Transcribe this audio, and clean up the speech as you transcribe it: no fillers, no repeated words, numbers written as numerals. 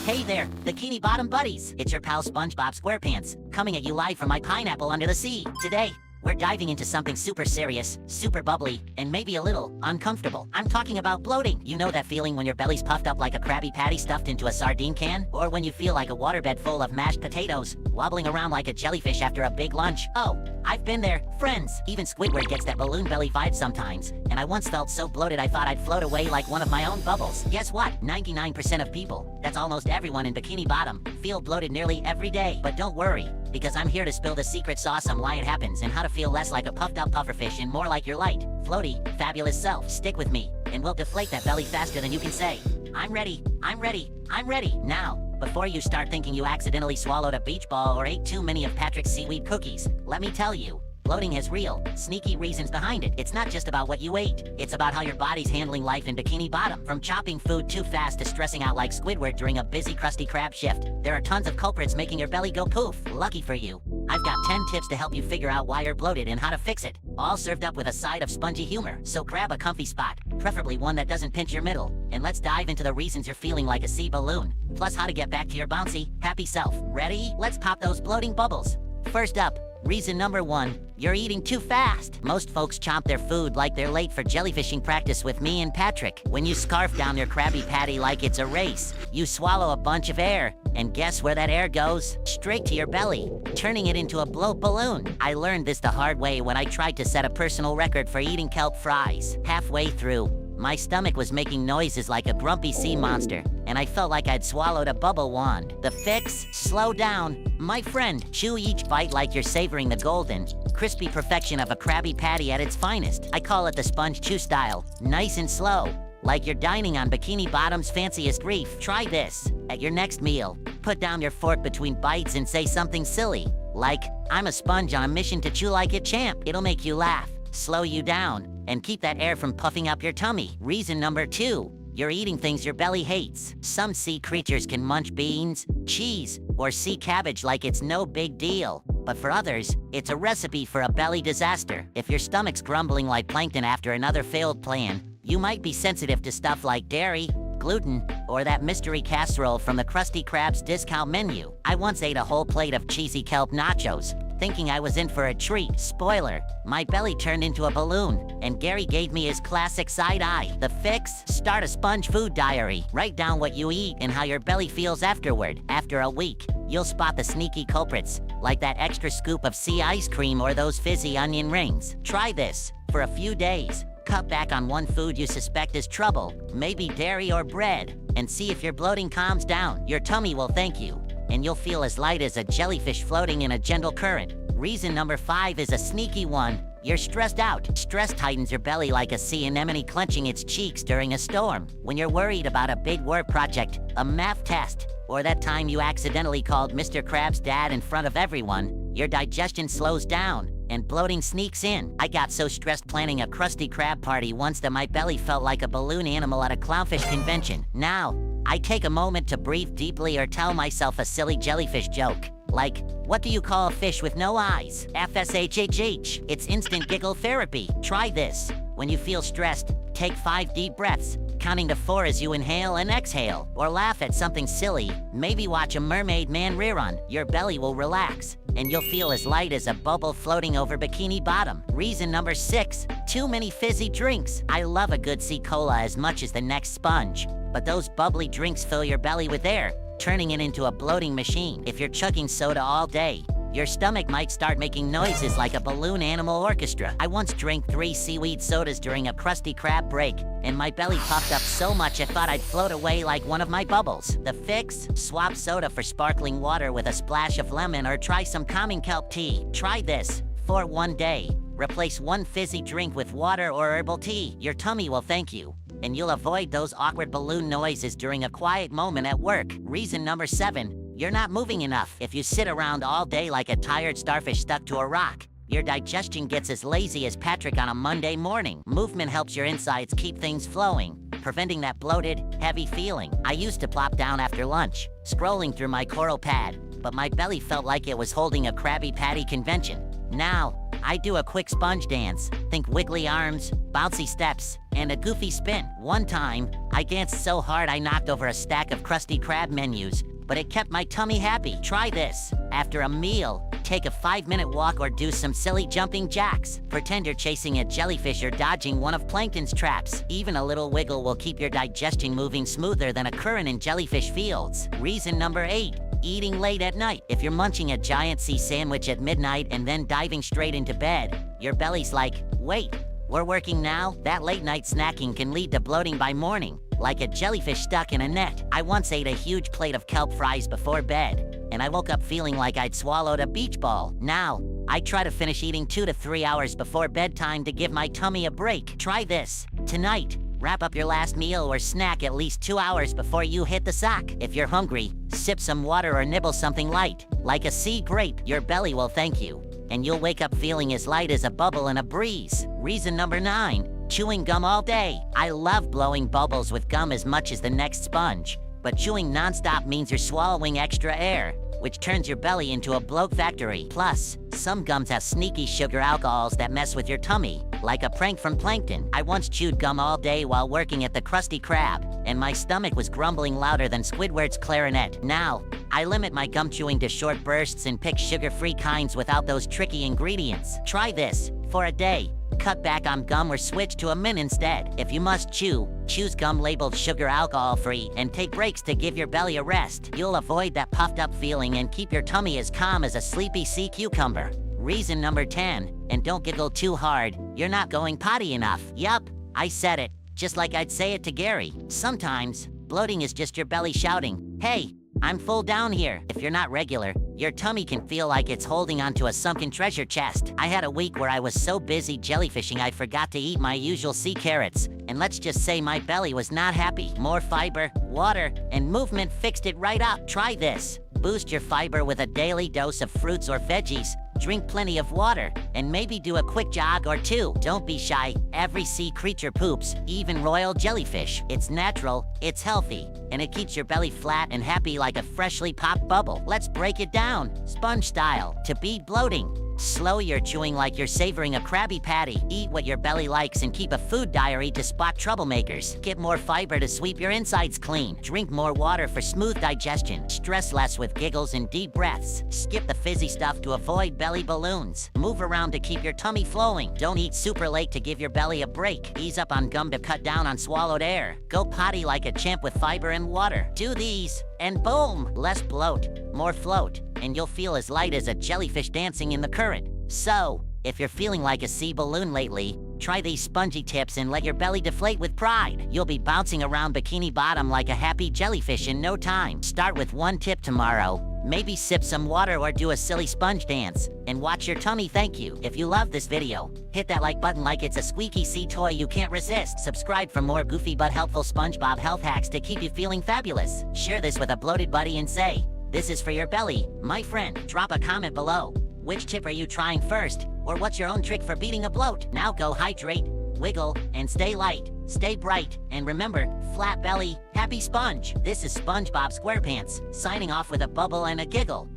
Hey there, Bikini Bottom buddies! It's your pal SpongeBob SquarePants, coming at you live from my pineapple under the sea. Today, we're diving into something super serious, super bubbly, and maybe a little uncomfortable. I'm talking about bloating. You know that feeling when your belly's puffed up like a Krabby Patty stuffed into a sardine can? Or when you feel like a waterbed full of mashed potatoes, wobbling around like a jellyfish after a big lunch? Oh, I've been there, friends. Even Squidward gets that balloon belly vibe sometimes, and I once felt so bloated I thought I'd float away like one of my own bubbles. Guess what? 99% of people, that's almost everyone in Bikini Bottom, feel bloated nearly every day. But don't worry, because I'm here to spill the secret sauce on why it happens and how to feel less like a puffed out pufferfish and more like your light, floaty, fabulous self. Stick with me, and we'll deflate that belly faster than you can say, I'm ready, I'm ready, I'm ready. Now, before you start thinking you accidentally swallowed a beach ball or ate too many of Patrick's seaweed cookies, let me tell you, bloating has real, sneaky reasons behind it. It's not just about what you ate. It's about how your body's handling life in Bikini Bottom. From chopping food too fast to stressing out like Squidward during a busy Krusty Krab shift, there are tons of culprits making your belly go poof. Lucky for you, I've got 10 tips to help you figure out why you're bloated and how to fix it, all served up with a side of spongy humor. So grab a comfy spot, preferably one that doesn't pinch your middle, and let's dive into the reasons you're feeling like a sea balloon, plus how to get back to your bouncy, happy self. Ready? Let's pop those bloating bubbles. First up, reason number 1, you're eating too fast. Most folks chomp their food like they're late for jellyfishing practice with me and Patrick. When you scarf down your Krabby Patty like it's a race, you swallow a bunch of air, and guess where that air goes? Straight to your belly, turning it into a bloat balloon. I learned this the hard way when I tried to set a personal record for eating kelp fries. Halfway through, my stomach was making noises like a grumpy sea monster, and I felt like I'd swallowed a bubble wand. The fix? Slow down. My friend, chew each bite like you're savoring the golden, crispy perfection of a Krabby Patty at its finest. I call it the sponge chew style. Nice and slow, like you're dining on Bikini Bottom's fanciest reef. Try this. At your next meal, put down your fork between bites and say something silly, like, I'm a sponge on a mission to chew like a champ. It'll make you laugh, slow you down, and keep that air from puffing up your tummy. Reason number 2, you're eating things your belly hates. Some sea creatures can munch beans, cheese, or sea cabbage like it's no big deal. But for others, it's a recipe for a belly disaster. If your stomach's grumbling like plankton after another failed plan, you might be sensitive to stuff like dairy, gluten, or that mystery casserole from the Krusty Krab's discount menu. I once ate a whole plate of cheesy kelp nachos, thinking I was in for a treat. Spoiler, my belly turned into a balloon, and Gary gave me his classic side eye. The fix? Start a sponge food diary. Write down what you eat and how your belly feels afterward. After a week, you'll spot the sneaky culprits, like that extra scoop of sea ice cream or those fizzy onion rings. Try this for a few days. Cut back on one food you suspect is trouble, maybe dairy or bread, and see if your bloating calms down. Your tummy will thank you, and you'll feel as light as a jellyfish floating in a gentle current. Reason number 5 is a sneaky one. You're stressed out. Stress tightens your belly like a sea anemone clenching its cheeks during a storm. When you're worried about a big work project, a math test, or that time you accidentally called Mr. Krabs' dad in front of everyone, your digestion slows down, and bloating sneaks in. I got so stressed planning a Krusty Krab party once that my belly felt like a balloon animal at a clownfish convention. Now, I take a moment to breathe deeply or tell myself a silly jellyfish joke. Like, what do you call a fish with no eyes? FSHHH. It's instant giggle therapy. Try this. When you feel stressed, take 5 deep breaths, counting to 4 as you inhale and exhale. Or laugh at something silly. Maybe watch a mermaid man rerun. Your belly will relax, and you'll feel as light as a bubble floating over Bikini Bottom. Reason number 6, too many fizzy drinks. I love a good sea cola as much as the next sponge, but those bubbly drinks fill your belly with air, turning it into a bloating machine. If you're chugging soda all day, your stomach might start making noises like a balloon animal orchestra. I once drank 3 seaweed sodas during a Krusty Krab break, and my belly puffed up so much I thought I'd float away like one of my bubbles. The fix? Swap soda for sparkling water with a splash of lemon or try some calming kelp tea. Try this for one day. Replace one fizzy drink with water or herbal tea. Your tummy will thank you, and you'll avoid those awkward balloon noises during a quiet moment at work. Reason number 7, you're not moving enough. If you sit around all day like a tired starfish stuck to a rock, your digestion gets as lazy as Patrick on a Monday morning. Movement helps your insides keep things flowing, preventing that bloated, heavy feeling. I used to plop down after lunch, scrolling through my Coral pad, but my belly felt like it was holding a Krabby Patty convention. Now, I do a quick sponge dance. Think wiggly arms, bouncy steps, and a goofy spin. One time, I danced so hard I knocked over a stack of Krusty Krab menus, but it kept my tummy happy. Try this. After a meal, take a 5-minute walk or do some silly jumping jacks. Pretend you're chasing a jellyfish or dodging one of plankton's traps. Even a little wiggle will keep your digestion moving smoother than a current in jellyfish fields. Reason number 8. Eating late at night. If you're munching a giant sea sandwich at midnight and then diving straight into bed, your belly's like, wait, we're working now? That late night snacking can lead to bloating by morning, like a jellyfish stuck in a net. I once ate a huge plate of kelp fries before bed, and I woke up feeling like I'd swallowed a beach ball. Now, I try to finish eating 2 to 3 hours before bedtime to give my tummy a break. Try this. Tonight, wrap up your last meal or snack at least 2 hours before you hit the sack. If you're hungry, sip some water or nibble something light, like a sea grape. Your belly will thank you, and you'll wake up feeling as light as a bubble in a breeze. Reason number 9. Chewing gum all day. I love blowing bubbles with gum as much as the next sponge, but chewing nonstop means you're swallowing extra air, which turns your belly into a bloat factory. Plus, some gums have sneaky sugar alcohols that mess with your tummy, like a prank from Plankton. I once chewed gum all day while working at the Krusty Krab, and my stomach was grumbling louder than Squidward's clarinet. Now, I limit my gum chewing to short bursts and pick sugar-free kinds without those tricky ingredients. Try this. For a day, cut back on gum or switch to a mint instead. If you must chew, choose gum labeled sugar alcohol-free and take breaks to give your belly a rest. You'll avoid that puffed up feeling and keep your tummy as calm as a sleepy sea cucumber. Reason number 10, and don't giggle too hard, you're not going potty enough. Yup, I said it, just like I'd say it to Gary. Sometimes, bloating is just your belly shouting, hey, I'm full down here. If you're not regular, your tummy can feel like it's holding onto a sunken treasure chest. I had a week where I was so busy jellyfishing I forgot to eat my usual sea carrots, and let's just say my belly was not happy. More fiber, water, and movement fixed it right up. Try this. Boost your fiber with a daily dose of fruits or veggies, drink plenty of water, and maybe do a quick jog or 2. Don't be shy. Every sea creature poops, even royal jellyfish. It's natural, it's healthy, and it keeps your belly flat and happy like a freshly popped bubble. Let's break it down, sponge style. To beat bloating, slow your chewing like you're savoring a Krabby Patty. Eat what your belly likes and keep a food diary to spot troublemakers. Get more fiber to sweep your insides clean. Drink more water for smooth digestion. Stress less with giggles and deep breaths. Skip the fizzy stuff to avoid belly balloons. Move around to keep your tummy flowing. Don't eat super late to give your belly a break. Ease up on gum to cut down on swallowed air. Go potty like a champ with fiber and water. Do these, and boom! Less bloat, more float, and you'll feel as light as a jellyfish dancing in the current. So, if you're feeling like a sea balloon lately, try these spongy tips and let your belly deflate with pride. You'll be bouncing around Bikini Bottom like a happy jellyfish in no time. Start with one tip tomorrow. Maybe sip some water or do a silly sponge dance, and watch your tummy thank you. If you love this video, hit that like button like it's a squeaky sea toy you can't resist. Subscribe for more goofy but helpful SpongeBob health hacks to keep you feeling fabulous. Share this with a bloated buddy and say, this is for your belly, my friend. Drop a comment below. Which tip are you trying first? Or what's your own trick for beating a bloat? Now go hydrate, wiggle, and stay light. Stay bright, and remember, flat belly, happy sponge. This is SpongeBob SquarePants, signing off with a bubble and a giggle.